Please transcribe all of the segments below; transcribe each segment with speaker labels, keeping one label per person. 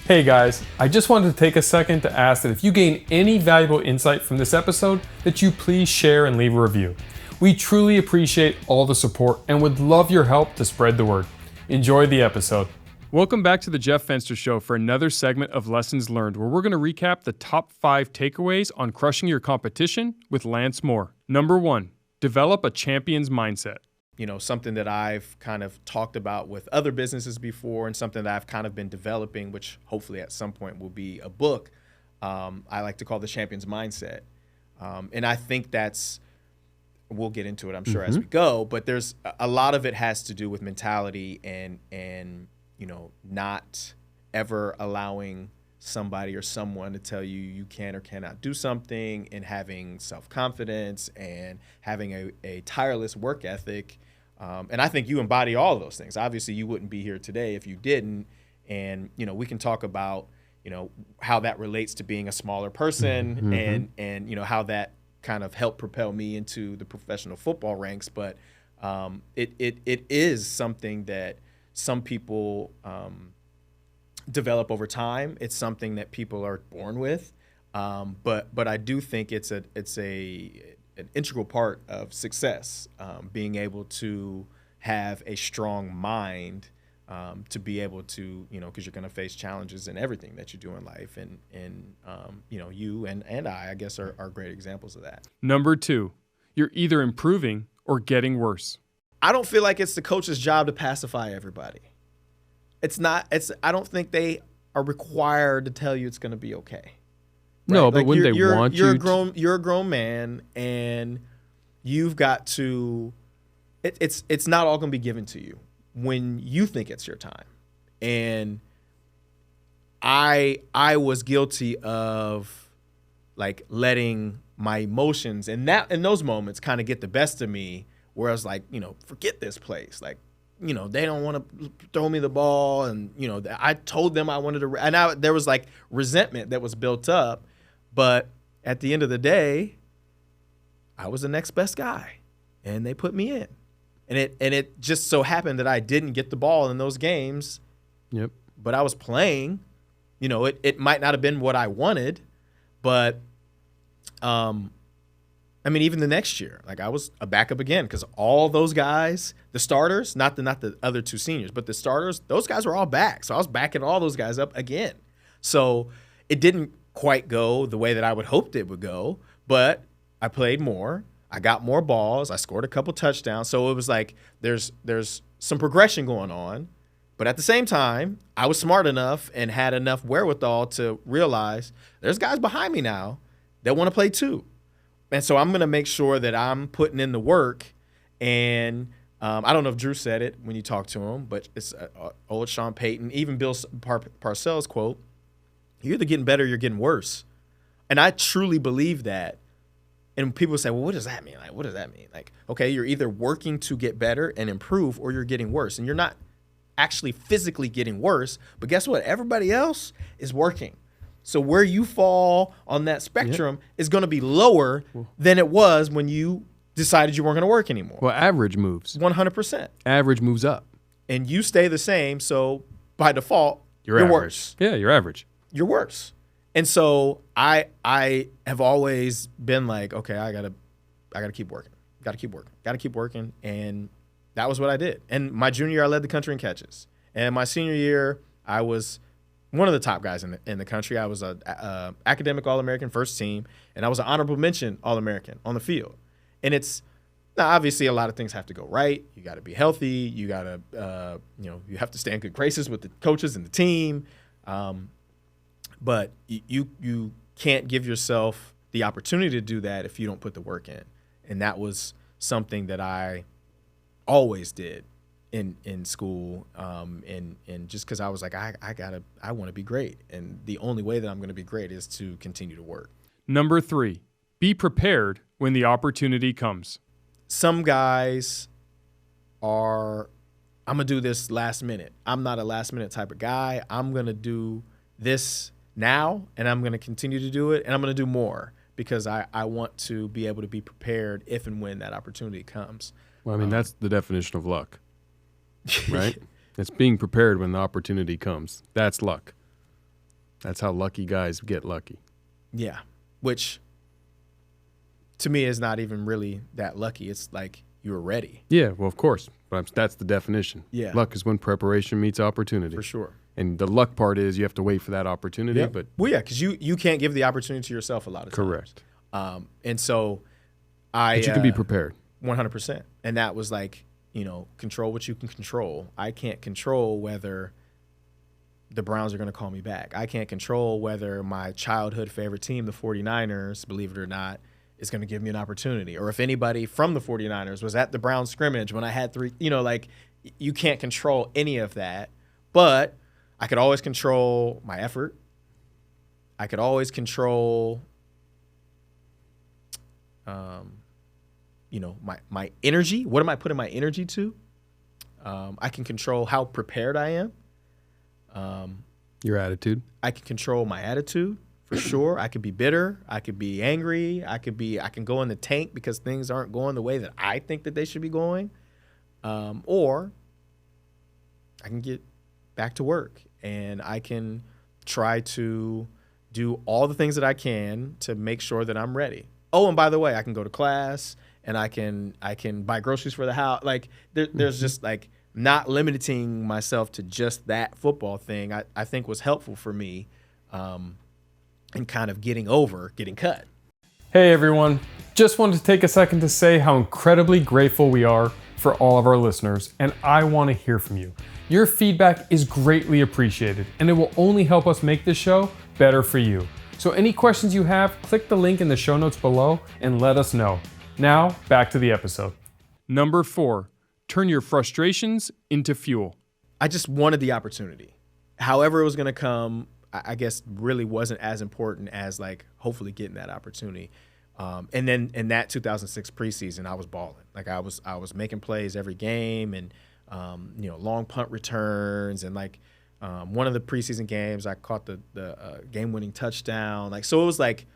Speaker 1: Hey guys, I just wanted to take a second to ask that if you gain any valuable insight from this episode, that you please share and leave a review. We truly appreciate all the support and would love your help to spread the word. Enjoy the episode. Welcome back to the Jeff Fenster Show for another segment of Lessons Learned, where we're going to recap the top 5 takeaways on crushing your competition with Lance Moore. Number 1, develop a champion's mindset.
Speaker 2: You know, something that I've kind of talked about with other businesses before and something that I've kind of been developing, which hopefully at some point will be a book, I like to call the champion's mindset. And I think we'll get into it, I'm sure, as we go, but there's a lot of it has to do with mentality and you know, not ever allowing somebody or someone to tell you you can or cannot do something, and having self-confidence and having a tireless work ethic. And I think you embody all of those things. Obviously, you wouldn't be here today if you didn't. And, you know, we can talk about, you know, how that relates to being a smaller person and, you know, how that kind of helped propel me into the professional football ranks. But it is something that some people develop over time. It's something that people are born with. But I do think it's an integral part of success, being able to have a strong mind, to be able to, you know, because you're going to face challenges in everything that you do in life. And you know, you and I guess, are great examples of that.
Speaker 1: Number 2, you're either improving or getting worse.
Speaker 2: I don't feel like it's the coach's job to pacify everybody. I don't think they are required to tell you it's going to be okay. Right?
Speaker 1: No, but when they want you,
Speaker 2: you're a grown man, and you've got to. It's not all going to be given to you when you think it's your time. And I was guilty of like letting my emotions and those moments kind of get the best of me, where I was like, you know, forget this place, like, you know, they don't want to throw me the ball, and you know, I told them I wanted to, and there was like resentment that was built up. But at the end of the day, I was the next best guy, and they put me in. And it just so happened that I didn't get the ball in those games.
Speaker 1: Yep.
Speaker 2: But I was playing. You know, it might not have been what I wanted, but I mean, even the next year, like I was a backup again, because all those guys, the starters, not the other 2 seniors, but the starters, those guys were all back. So I was backing all those guys up again. So it didn't quite go the way that I would hoped it would go, but I played more. I got more balls. I scored a couple touchdowns. So it was like there's some progression going on. But at the same time, I was smart enough and had enough wherewithal to realize there's guys behind me now that want to play too. And so I'm going to make sure that I'm putting in the work. And I don't know if Drew said it when you talked to him, but it's old Sean Payton, even Bill Parcells quote, "You're either getting better or you're getting worse." And I truly believe that. And people say, well, what does that mean? Like, what does that mean? Like, okay, you're either working to get better and improve, or you're getting worse. And you're not actually physically getting worse. But guess what? Everybody else is working. So where you fall on that spectrum is going to be lower than it was when you decided you weren't going to work anymore.
Speaker 1: Well, average moves.
Speaker 2: 100%.
Speaker 1: Average moves up.
Speaker 2: And you stay the same, so by default, you're worse.
Speaker 1: Yeah, you're average.
Speaker 2: You're worse. And so I have always been like, okay, I gotta keep working. Gotta keep working. And that was what I did. And my junior year, I led the country in catches. And my senior year, I was one of the top guys in the country. I was a academic All-American first team, and I was an honorable mention All-American on the field. And it's now obviously a lot of things have to go right. You got to be healthy. You got to you have to stay in good graces with the coaches and the team. But you can't give yourself the opportunity to do that if you don't put the work in. And that was something that I always did in school, and just because I was like, I want to be great, and the only way that I'm going to be great is to continue to work.
Speaker 1: Number 3, be prepared when the opportunity comes.
Speaker 2: Some guys are, I'm going to do this last minute. I'm not a last minute type of guy. I'm going to do this now, and I'm going to continue to do it, and I'm going to do more because I want to be able to be prepared if and when that opportunity comes.
Speaker 1: Well, I mean, that's the definition of luck. Right? It's being prepared when the opportunity comes. That's luck. That's how lucky guys get lucky.
Speaker 2: Yeah, which to me is not even really that lucky. It's like you were ready.
Speaker 1: Yeah, well, of course. But that's the definition.
Speaker 2: Yeah.
Speaker 1: Luck is when preparation meets opportunity.
Speaker 2: For sure.
Speaker 1: And the luck part is you have to wait for that opportunity.
Speaker 2: Yeah.
Speaker 1: But
Speaker 2: well, yeah, because you can't give the opportunity to yourself a lot of times.
Speaker 1: Correct.
Speaker 2: And so
Speaker 1: But you can be prepared.
Speaker 2: 100%. And that was like, control what you can control. I can't control whether the Browns are going to call me back. I can't control whether my childhood favorite team, the 49ers, believe it or not, is going to give me an opportunity. Or if anybody from the 49ers was at the Browns scrimmage when I had three, you can't control any of that. But I could always control my effort. I could always control, my energy. What am I putting my energy to? I can control how prepared I am.
Speaker 1: Your attitude.
Speaker 2: I can control my attitude for sure. I could be bitter. I could be angry. I can go in the tank because things aren't going the way that I think that they should be going. Or I can get back to work and I can try to do all the things that I can to make sure that I'm ready. Oh, and by the way, I can go to class and I can buy groceries for the house. Like there's just like not limiting myself to just that football thing, I think was helpful for me in kind of getting cut.
Speaker 1: Hey everyone, just wanted to take a second to say how incredibly grateful we are for all of our listeners, and I want to hear from you. Your feedback is greatly appreciated, and it will only help us make this show better for you. So any questions you have, click the link in the show notes below and let us know. Now, back to the episode. Number 4, turn your frustrations into fuel.
Speaker 2: I just wanted the opportunity. However it was going to come, I guess really wasn't as important as like hopefully getting that opportunity. And then in that 2006 preseason, I was balling. Like I was making plays every game and, long punt returns. And like one of the preseason games, I caught the game-winning touchdown. Like, so it was like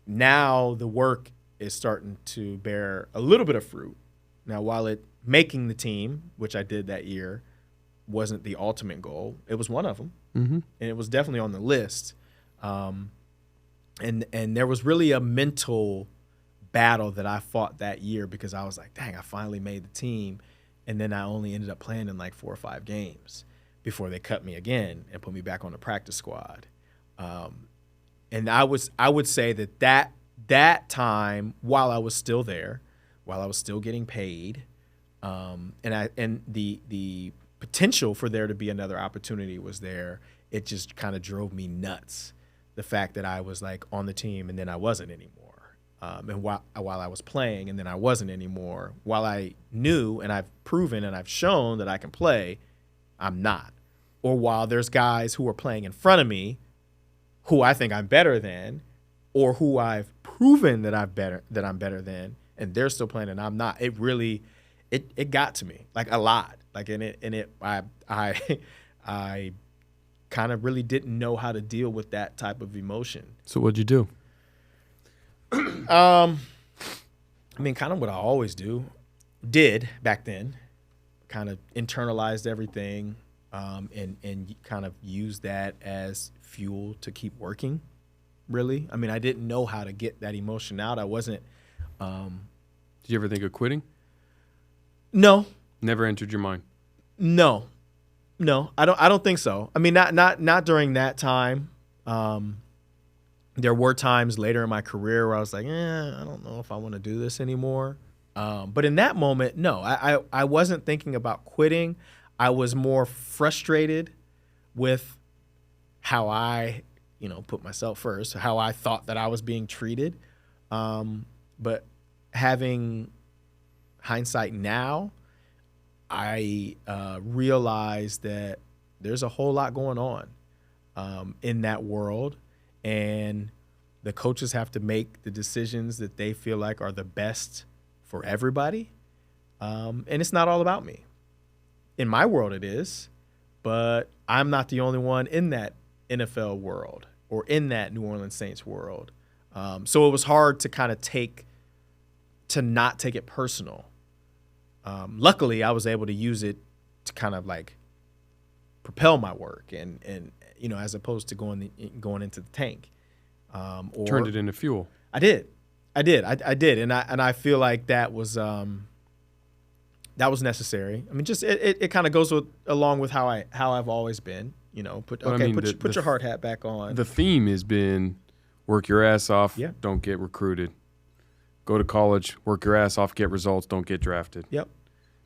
Speaker 2: now the work is starting to bear a little bit of fruit. Now, while making the team, which I did that year, wasn't the ultimate goal, it was one of them.
Speaker 1: Mm-hmm.
Speaker 2: And it was definitely on the list. And there was really a mental battle that I fought that year because I was like, dang, I finally made the team. And then I only ended up playing in like 4 or 5 games before they cut me again and put me back on the practice squad. And I would say that time, while I was still there, while I was still getting paid, and the potential for there to be another opportunity was there, it just kind of drove me nuts. The fact that I was like on the team and then I wasn't anymore. And while I was playing and then I wasn't anymore, while I knew and I've proven and I've shown that I can play, I'm not. Or while there's guys who are playing in front of me who I think I'm better than, or who I've proven that I'm better than, and they're still playing and I'm not. It really, it got to me like a lot. Like I kind of really didn't know how to deal with that type of emotion.
Speaker 1: So what'd you do?
Speaker 2: Kind of what I always did back then, kind of internalized everything, and kind of used that as fuel to keep working, really. I mean, I didn't know how to get that emotion out. I wasn't.
Speaker 1: Did you ever think of quitting?
Speaker 2: No.
Speaker 1: Never entered your mind?
Speaker 2: No, I don't think so. I mean, not during that time. There were times later in my career where I was like, I don't know if I want to do this anymore. But in that moment, no, I wasn't thinking about quitting. I was more frustrated with how I, put myself first, how I thought that I was being treated. But having hindsight now, I realized that there's a whole lot going on in that world, and the coaches have to make the decisions that they feel like are the best for everybody. And it's not all about me. In my world it is, but I'm not the only one in that NFL world or in that New Orleans Saints world. So it was hard to kind of not take it personal. Luckily, I was able to use it to kind of like propel my work and as opposed to going into the tank. Or
Speaker 1: Turned it into fuel.
Speaker 2: I did, and I feel like that was necessary. I mean, just it kind of goes along with how I've always been. Put your hard hat back on.
Speaker 1: The theme has been work your ass off,
Speaker 2: Yeah.
Speaker 1: don't get recruited. Go to college, work your ass off, get results, don't get drafted.
Speaker 2: Yep.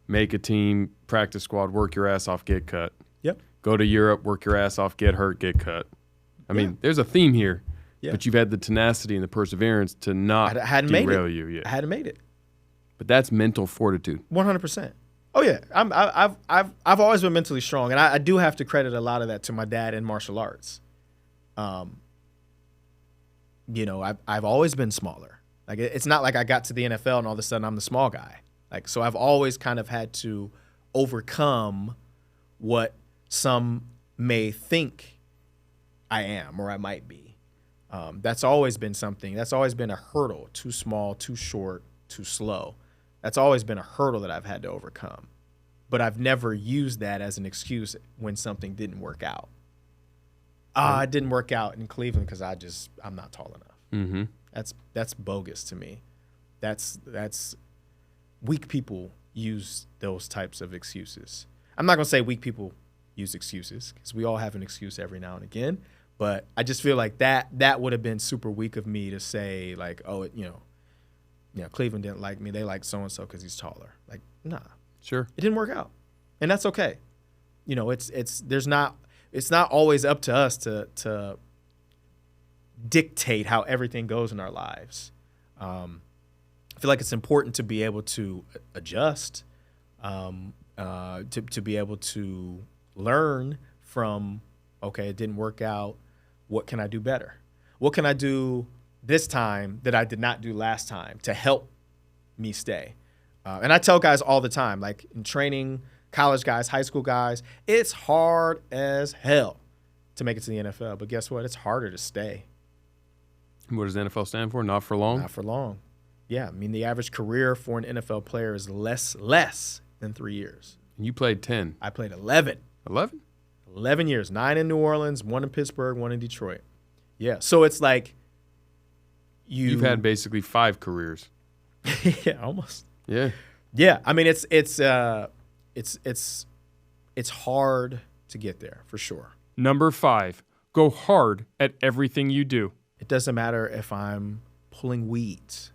Speaker 1: Make a team, practice squad, work your ass off, get cut.
Speaker 2: Yep.
Speaker 1: Go to Europe, work your ass off, get hurt, get cut. I mean, there's a theme here, but you've had the tenacity and the perseverance to not derail you yet.
Speaker 2: I hadn't made it.
Speaker 1: But that's mental fortitude.
Speaker 2: 100%. Oh yeah, I've always been mentally strong, and I do have to credit a lot of that to my dad in martial arts. I've always been smaller. Like it's not like I got to the NFL and all of a sudden I'm the small guy. Like so, I've always kind of had to overcome what some may think I am or I might be. That's always been something. That's always been a hurdle. Too small, too short, too slow. That's always been a hurdle that I've had to overcome. But I've never used that as an excuse when something didn't work out. It didn't work out in Cleveland because I'm not tall enough.
Speaker 1: Mm-hmm.
Speaker 2: That's bogus to me. That's weak people use those types of excuses. I'm not going to say weak people use excuses because we all have an excuse every now and again. But I just feel like that would have been super weak of me to say like, Cleveland didn't like me. They like so-and-so because he's taller. Like, nah.
Speaker 1: Sure.
Speaker 2: It didn't work out. And that's okay. It's not always up to us to dictate how everything goes in our lives. I feel like it's important to be able to adjust, to be able to learn from, okay, it didn't work out. What can I do better? What can I do this time that I did not do last time to help me stay? And I tell guys all the time, like in training, college guys, high school guys, it's hard as hell to make it to the NFL. But guess what? It's harder to stay.
Speaker 1: What does NFL stand for? Not for long?
Speaker 2: Not for long. Yeah, I mean, the average career for an NFL player is less than 3 years.
Speaker 1: And you played 10.
Speaker 2: I played 11.
Speaker 1: 11?
Speaker 2: 11 years, 9 in New Orleans, 1 in Pittsburgh, 1 in Detroit. Yeah, so it's like
Speaker 1: you've had basically 5 careers.
Speaker 2: Yeah, almost.
Speaker 1: Yeah.
Speaker 2: Yeah, I mean it's hard to get there for sure.
Speaker 1: Number 5, go hard at everything you do.
Speaker 2: It doesn't matter if I'm pulling weeds.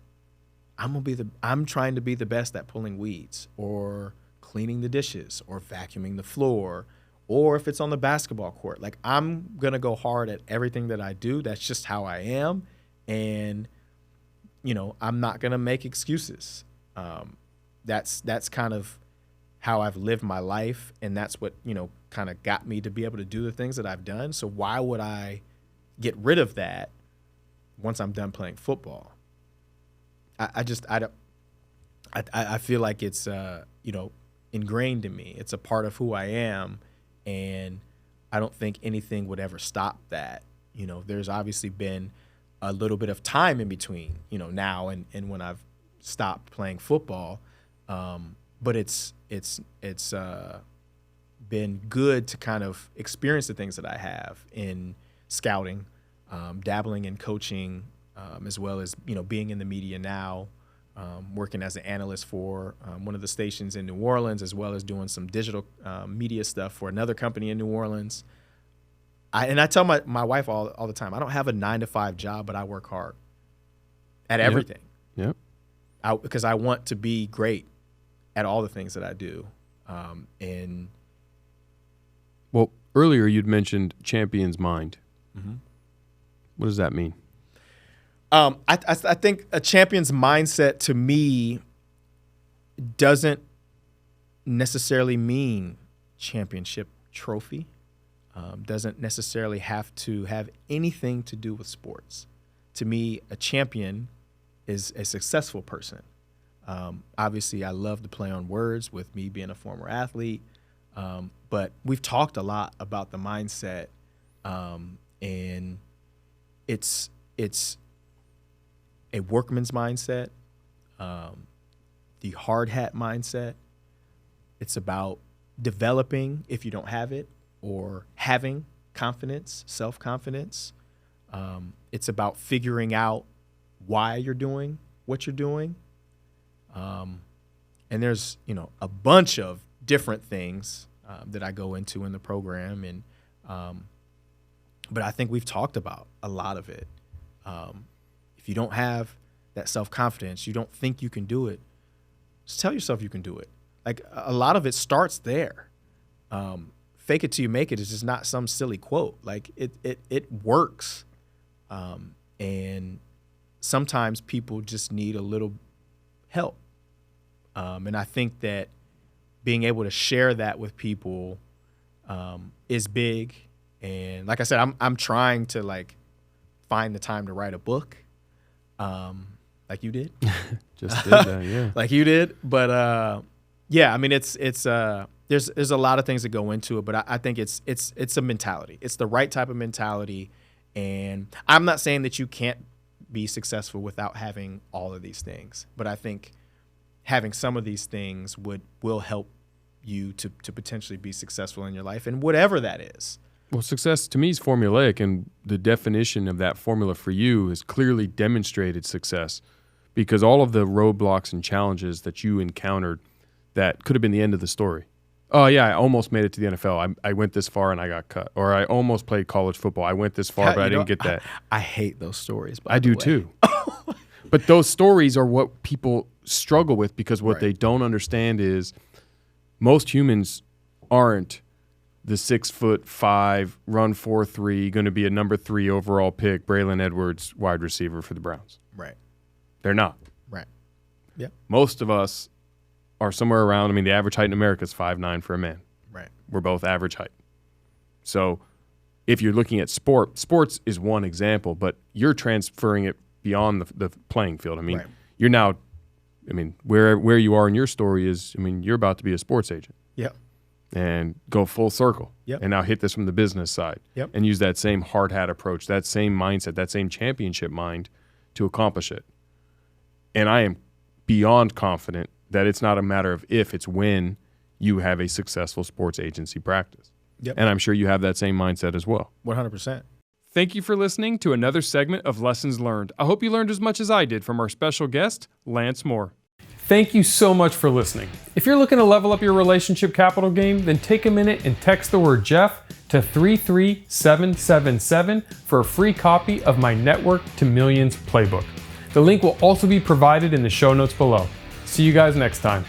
Speaker 2: I'm trying to be the best at pulling weeds or cleaning the dishes or vacuuming the floor, or if it's on the basketball court. Like I'm going to go hard at everything that I do. That's just how I am. And I'm not going to make excuses. That's kind of how I've lived my life, and that's what, kind of got me to be able to do the things that I've done. So why would I get rid of that once I'm done playing football? I feel like it's ingrained in me. It's a part of who I am, and I don't think anything would ever stop that. There's obviously been a little bit of time in between, now and when I've stopped playing football, but it's been good to kind of experience the things that I have in scouting, dabbling in coaching, as well as being in the media now, working as an analyst for one of the stations in New Orleans, as well as doing some digital media stuff for another company in New Orleans. I tell my wife all the time, I don't have a 9-to-5 job, but I work hard at everything.
Speaker 1: Yep.
Speaker 2: Because I want to be great at all the things that I do.
Speaker 1: Well, earlier you'd mentioned champion's mind.
Speaker 2: Mm-hmm.
Speaker 1: What does that mean?
Speaker 2: I think a champion's mindset to me doesn't necessarily mean championship trophy. Doesn't necessarily have to have anything to do with sports. To me, a champion is a successful person. Obviously, I love to play on words with me being a former athlete, but we've talked a lot about the mindset, and it's a workman's mindset, the hard hat mindset. It's about developing if you don't have it, or having confidence, self-confidence. It's about figuring out why you're doing what you're doing. And there's, a bunch of different things that I go into in the program. And but I think we've talked about a lot of it. If you don't have that self-confidence, you don't think you can do it, just tell yourself you can do it. Like, a lot of it starts there. Fake it till you make it is just not some silly quote. Like, it works. And sometimes people just need a little help. And I think that being able to share that with people is big. And like I said, I'm trying to find the time to write a book, like you did.
Speaker 1: Just did that, yeah.
Speaker 2: Like you did, but yeah. I mean, it's there's a lot of things that go into it, but I think it's a mentality. It's the right type of mentality, and I'm not saying that you can't be successful without having all of these things, but I think having some of these things will help you to potentially be successful in your life, and whatever that is.
Speaker 1: Well, success to me is formulaic, and the definition of that formula for you is clearly demonstrated success, because all of the roadblocks and challenges that you encountered that could have been the end of the story. Oh, yeah, I almost made it to the NFL. I went this far and I got cut. Or I almost played college football. I went this far, but I didn't get that.
Speaker 2: I hate those stories, by
Speaker 1: I
Speaker 2: the
Speaker 1: do
Speaker 2: way.
Speaker 1: too. But those stories are what people struggle with, because what they don't understand is most humans aren't the 6'5", run 4.3, going to be a number 3 overall pick, Braylon Edwards, wide receiver for the Browns.
Speaker 2: Right.
Speaker 1: They're not.
Speaker 2: Right. Yeah.
Speaker 1: Most of us are somewhere around, the average height in America is 5'9" for a man.
Speaker 2: Right.
Speaker 1: We're both average height. So if you're looking at sports is one example, but you're transferring it beyond the playing field.
Speaker 2: Right.
Speaker 1: You're now, where you are in your story is, you're about to be a sports agent.
Speaker 2: Yep.
Speaker 1: And go full circle.
Speaker 2: Yep.
Speaker 1: And now hit this from the business side.
Speaker 2: Yep.
Speaker 1: And use that same hard hat approach, that same mindset, that same championship mind to accomplish it. And I am beyond confident that it's not a matter of if, it's when you have a successful sports agency practice.
Speaker 2: Yep.
Speaker 1: And I'm sure you have that same mindset as well.
Speaker 2: 100%.
Speaker 1: Thank you for listening to another segment of Lessons Learned. I hope you learned as much as I did from our special guest, Lance Moore. Thank you so much for listening. If you're looking to level up your relationship capital game, then take a minute and text the word Jeff to 33777 for a free copy of my Network to Millions playbook. The link will also be provided in the show notes below. See you guys next time.